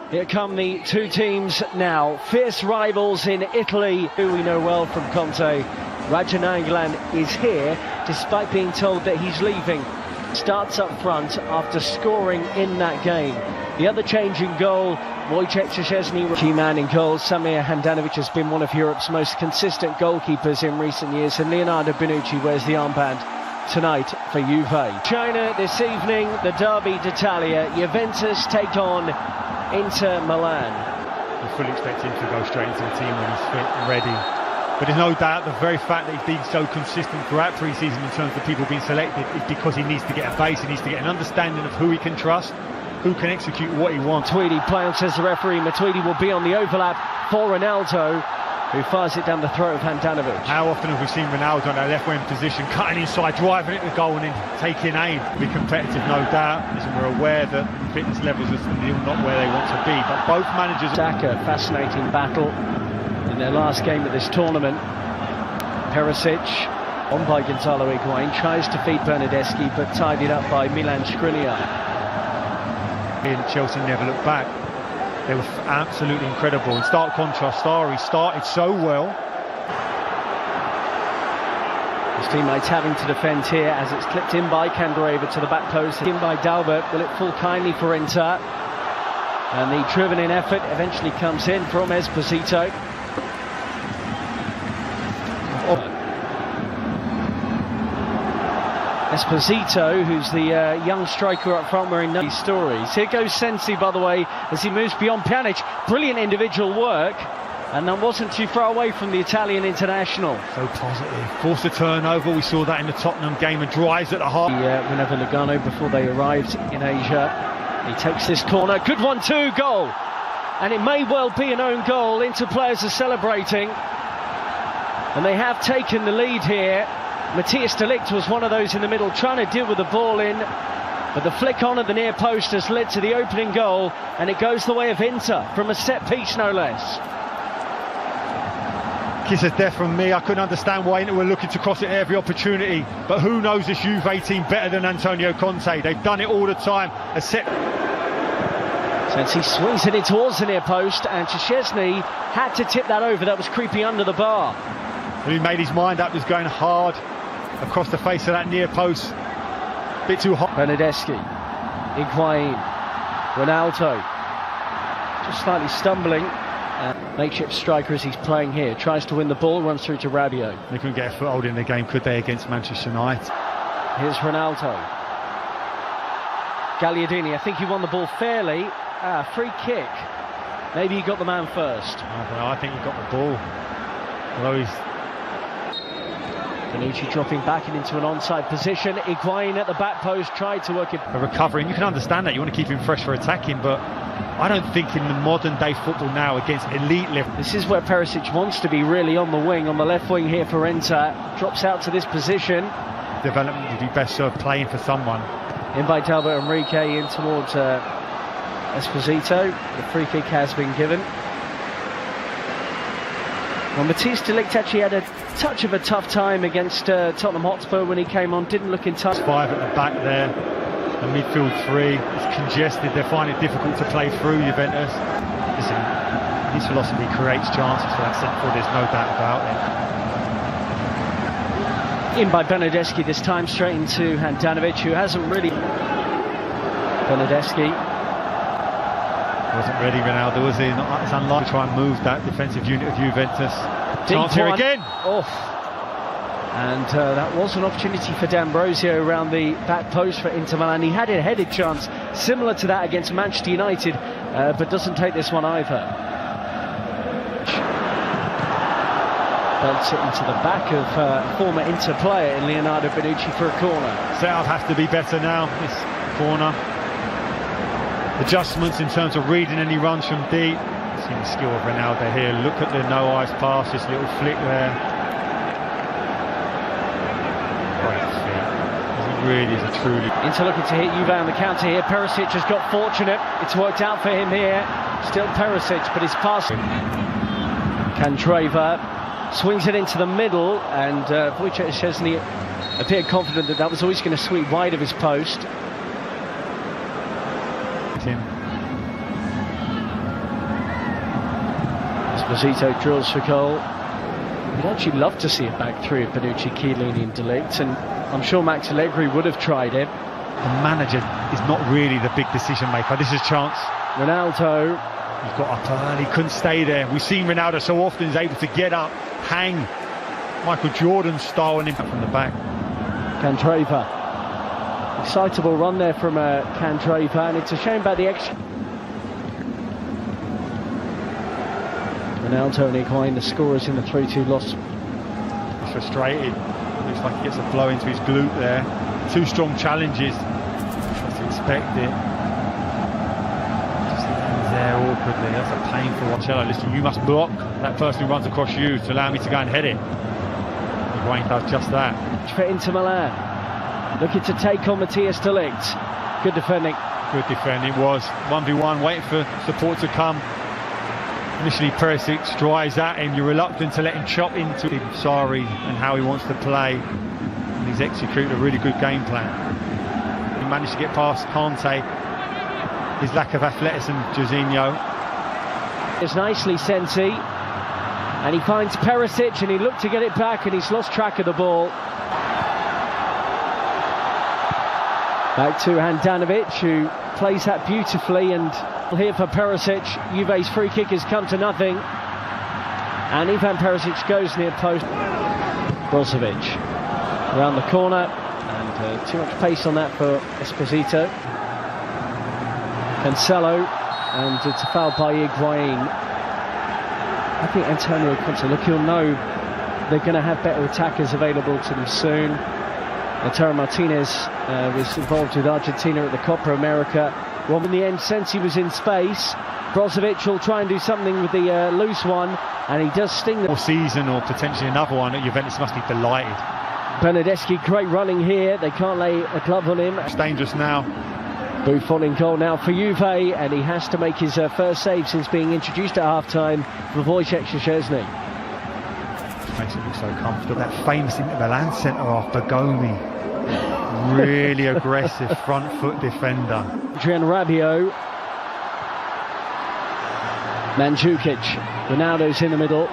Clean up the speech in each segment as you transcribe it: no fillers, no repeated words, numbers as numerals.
Here come the two teams now, fierce rivals in Italy, who we know well from Conte. Raja Nainggolan is here, despite being told that he's leaving. Starts up front after scoring in that game. The other change in goal, Wojciech Szczesny, key man in goal. Samir Handanovic has been one of Europe's most consistent goalkeepers in recent years, and Leonardo Bonucci wears the armband tonight for Juve. China this evening, the Derby d'Italia. Juventus take on Inter Milan. You fully expect him to go straight into the team when he's fit and ready. But there's no doubt the very fact that he's been so consistent throughout pre-season in terms of people being selected is because he needs to get a base, he needs to get an understanding of who he can trust, who can execute what he wants. Matuidi playing, says the referee. Matuidi will be on the overlap for Ronaldo, who fires it down the throat of Handanovic. How often have we seen Ronaldo in that left wing position, cutting inside, driving it to goal and then taking aim? Be competitive, no doubt. Listen, we're aware that fitness levels are still not where they want to be, but both managers... Saka, fascinating battle in their last game of this tournament. Perisic, on by Gonzalo Higuain, tries to feed Bernardeschi, but tied it up by Milan Skriniar. Chelsea never looked back. They were absolutely incredible. In stark contrast, Sarri started so well. His teammates having to defend here as it's clipped in by Candreva to the back post. In by Dalbert. Will it fall kindly for Inter? And the driven-in effort eventually comes in from Esposito. Esposito, who's the young striker up front, wearing these stories. Here goes Sensi, by the way, as he moves beyond Pjanic. Brilliant individual work, and that wasn't too far away from the Italian international. So positive. Forced a turnover. We saw that in the Tottenham game, and drives at the heart. Whenever Lugano, before they arrived in Asia, he takes this corner. Good 1-2 goal, and it may well be an own goal. Inter players are celebrating, and they have taken the lead here. Matthias de Ligt was one of those in the middle trying to deal with the ball in, but the flick on at the near post has led to the opening goal, and it goes the way of Inter from a set piece, no less. Kiss of death from me. I couldn't understand why Inter were looking to cross it at every opportunity, but who knows this Juve team better than Antonio Conte? They've done it all the time. Since he swings it in towards the near post, and Szczesny had to tip that over. That was creeping under the bar. And he made his mind up. He was going hard across the face of that near post. Bit too hot. Bernardeschi, Higuain, Ronaldo, just slightly stumbling. Makeshift striker as he's playing here, tries to win the ball, runs through to Rabiot. They couldn't get a foothold in the game, could they, against Manchester United? Here's Ronaldo. Gagliardini, I think he won the ball fairly. Free kick. Maybe he got the man first. I think he got the ball. Although he's... Bonucci dropping back and into an onside position. Higuain at the back post, tried to work it. A recovery, and you can understand that. You want to keep him fresh for attacking, but I don't think in the modern day football now against elite level. This is where Perisic wants to be, really, on the wing, on the left wing here for Inter. Drops out to this position. Development would be best served playing for someone. In by Talbot Enrique, in towards Esposito. The free kick has been given. Well, Matthias de Ligt actually had a touch of a tough time against Tottenham Hotspur when he came on. Didn't look in touch. 5 at the back there. The midfield 3 is congested. They find it difficult to play through Juventus. Listen, his philosophy creates chances for that centre forward. There's no doubt about it. In by Bernardeschi this time, straight into Handanovic, who hasn't really... Bernardeschi wasn't ready, Ronaldo, was he? It's unlikely to try and move that defensive unit of Juventus. Chance here again. Off. And that was an opportunity for D'Ambrosio around the back post for Inter Milan. He had a headed chance similar to that against Manchester United, but doesn't take this one either. Belts it into the back of former Inter player in Leonardo Bonucci for a corner. Setup has to be better now, this corner. Adjustments in terms of reading any runs from deep. See the skill of Ronaldo here. Look at the no eyes pass, this little flick there. Great feet. He really is a truly... Inter looking to hit Juve on the counter here. Perisic has got fortunate. It's worked out for him here. Still Perisic, but his pass... Candreva swings it into the middle, and Wojciech Szczesny appeared confident that that was always going to sweep wide of his post. Esposito drills for goal. We'd actually love to see it back through Bonucci, Chiellini and De Ligt, and I'm sure Max Allegri would have tried it. The manager is not really the big decision maker. This is a chance. Ronaldo. He's got up early, couldn't stay there. We've seen Ronaldo so often, he's able to get up, hang. Michael Jordan style and impact from the back. Candreva. Excitable run there from Candreva, and it's a shame about the extra. Ronaldo and Higuain, the scorers in the 3-2 loss. He's frustrated. Looks like he gets a blow into his glute there. 2 strong challenges. Tries to inspect it. Just lands there awkwardly. That's a painful one. Marcelo, listen, you must block that person who runs across you to allow me to go and head it. Higuain does just that. For Inter Milan. Looking to take on Matthias De Ligt. Good defending. Good defending. It was 1v1, waiting for support to come. Initially Perisic drives at him. You're reluctant to let him chop into him. Sarri and how he wants to play. And he's executed a really good game plan. He managed to get past Kante. His lack of athleticism, Jorginho. It's nicely Sensi. And he finds Perisic and he looked to get it back and he's lost track of the ball. Back to Handanovic, who plays that beautifully, and here for Perisic. Juve's free kick has come to nothing, and Ivan Perisic goes near post. Brozovic around the corner, and too much pace on that for Esposito. Cancelo, and it's a foul by Higuain. I think Antonio Conte, look, he'll know they're going to have better attackers available to them soon. Lautaro Martinez was involved with Argentina at the Copa America. Well, in the end, since he was in space, Brozovic will try and do something with the loose one, and he does sting the season, or potentially another one. Juventus must be delighted. Bernardeschi, great running here. They can't lay a glove on him. It's dangerous now. Buffon in goal now for Juve, and he has to make his first save since being introduced at half-time for Wojciech Szczesny. Makes it look so comfortable. That famous Inter Milan centre-half, Bergomi. Really aggressive front foot defender. Adrian Rabiot. Mandzukic. Ronaldo's in the middle.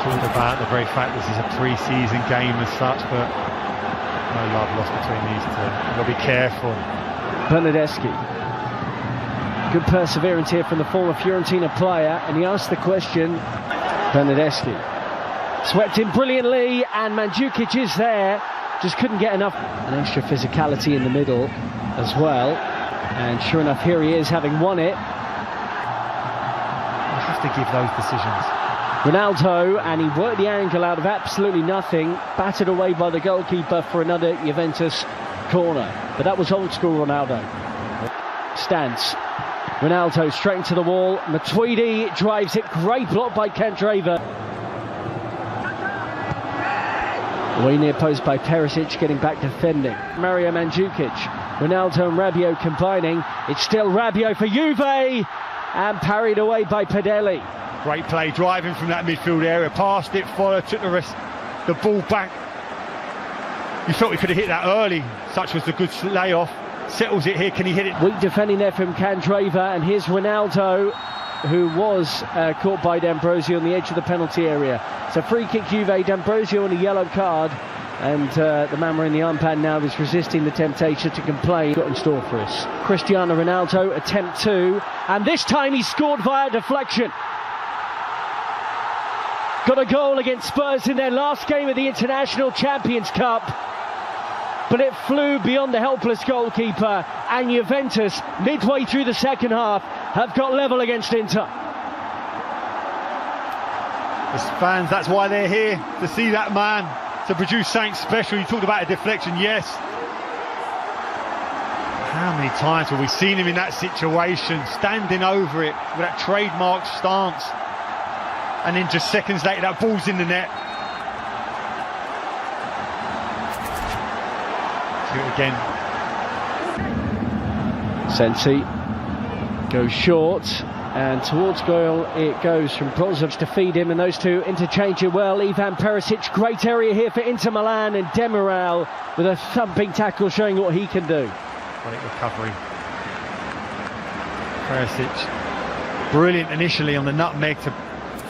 Talked about the very fact this is a pre-season game as such, but no love lost between these two. You've got to be careful. Bernardeschi. Good perseverance here from the former Fiorentina player, and he asked the question. Bernardeschi swept in brilliantly, and Mandzukic is there, just couldn't get enough. An extra physicality in the middle as well, and sure enough, here he is, having won it. You have to give those decisions. Ronaldo, and he worked the angle out of absolutely nothing, battered away by the goalkeeper for another Juventus corner, but that was old school Ronaldo. Stance. Ronaldo straight into the wall. Matuidi drives it. Great block by Candreva. Way near post by Perisic, getting back defending. Mario Mandzukic. Ronaldo and Rabiot combining. It's still Rabiot for Juve, and parried away by Padelli. Great play, driving from that midfield area. Passed it, followed, took the ball back. You felt he could have hit that early. Such was the good layoff. Settles it here, can he hit it? Weak defending there from Candreva, and here's Ronaldo, who was caught by D'Ambrosio on the edge of the penalty area. So free kick Juve, D'Ambrosio on a yellow card, and the man wearing the armband now is resisting the temptation to complain. Got in store for us. Cristiano Ronaldo, attempt 2, and this time he scored via deflection. Got a goal against Spurs in their last game of the International Champions Cup, but it flew beyond the helpless goalkeeper, and Juventus, midway through the second half, have got level against Inter. As fans, that's why they're here, to see that man, to produce something special. You talked about a deflection, yes. How many times have we seen him in that situation, standing over it with that trademark stance, and then just seconds later that ball's in the net. Again. Sensi goes short, and towards goal it goes from Brozovic to feed him, and those two interchange it well. Ivan Perisic, great area here for Inter Milan, and Demiral with a thumping tackle showing what he can do. Great recovery. Perisic Brilliant initially on the nutmeg to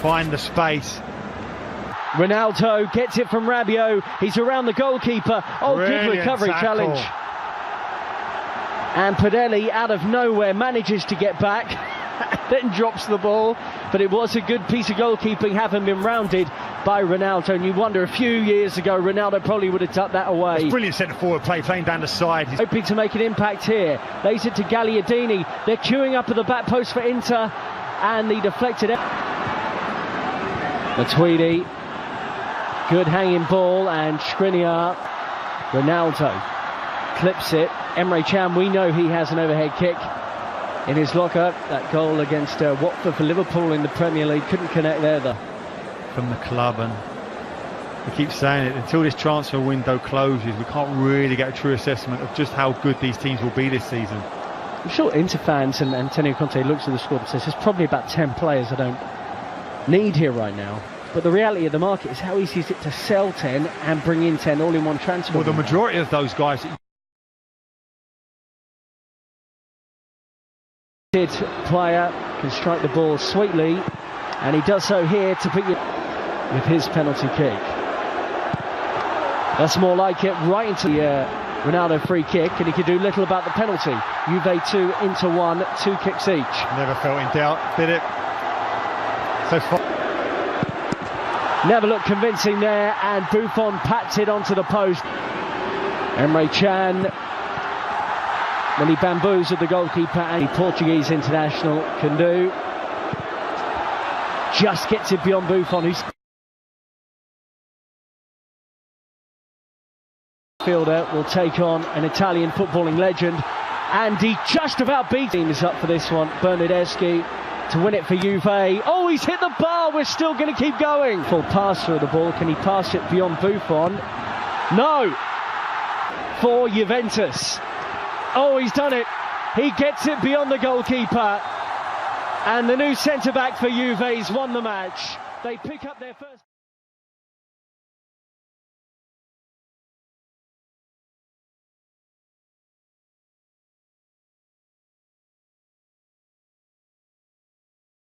find the space. Ronaldo gets it from Rabiot. He's around the goalkeeper. Oh, Brilliant good recovery tackle. challenge. And Padelli, out of nowhere, manages to get back, then drops the ball. But it was a good piece of goalkeeping, having been rounded by Ronaldo. And you wonder, a few years ago, Ronaldo probably would have tucked that away. It's brilliant centre-forward play, playing down the side. Hoping to make an impact here. Lays it to Gagliardini. They're queuing up at the back post for Inter. And the deflected... Matuidi. Good hanging ball, and Skriniar. Ronaldo clips it. Emre Can, we know he has an overhead kick in his locker. That goal against Watford for Liverpool in the Premier League couldn't connect there though. From the club, and we keep saying it, until this transfer window closes, we can't really get a true assessment of just how good these teams will be this season. I'm sure Inter fans and Antonio Conte looks at the squad and says there's probably about 10 players I don't need here right now. But the reality of the market is how easy is it to sell 10 and bring in 10 all in one transfer? Well, the majority of those guys... Player can strike the ball sweetly, and he does so here to put you with his penalty kick. That's more like it, right into the Ronaldo free kick, and he could do little about the penalty. Juve 2, Inter 1, 2 kicks each. Never felt in doubt, did it? So far. Never looked convincing there, and Buffon pats it onto the post. Emre Can, when he bamboozled the goalkeeper, and the Portuguese international can do. Just gets it beyond Buffon, who's... Fielder will take on an Italian footballing legend, and he just about beat him. Is up for this one, Bernardeschi to win it for Juve. Oh, he's hit the bar, we're still going to keep going. Full pass through the ball, can he pass it beyond Buffon? No! For Juventus. Oh, he's done it. He gets it beyond the goalkeeper. And the new centre-back for Juve's won the match. They pick up their first...